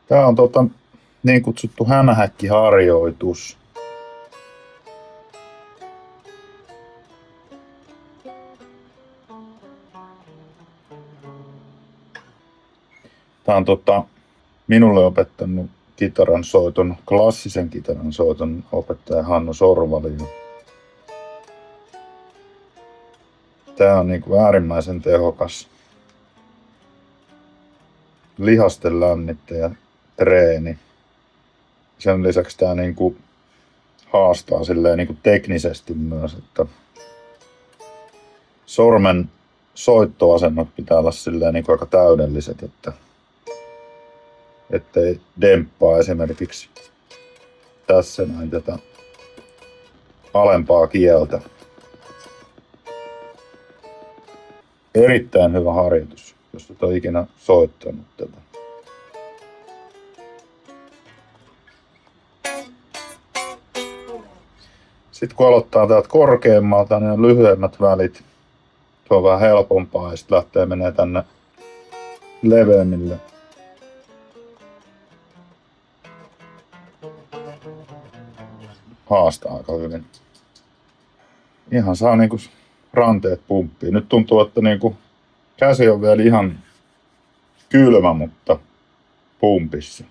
Tää on niin kutsuttu hämähäkkiharjoitus. Tää on minulle opettanut kitaran soiton, klassisen kitaran soiton opettaja Hannu Sorvali. Tää on niinku äärimmäisen tehokas lihasten lämmittäjä treeni. Sen lisäksi tää niinku haastaa silleen niinku teknisesti myös, että sormen soittoasennot pitää olla silleen niinku aika täydelliset, ettei demppaa esimerkiksi tässä näin tätä alempaa kieltä. Erittäin hyvä harjoitus, jos et ole ikinä soittanut tätä. Sitten kun aloittaa täältä korkeammalta, niin on lyhyemmät välit. Se on vähän helpompaa ja sitten lähtee menee tänne leveämmille. Haastaa aika hyvin. Ihan saa niinku ranteet pumppiin. Nyt tuntuu, että niinku käsi on vielä ihan kylmä, mutta pumpissa.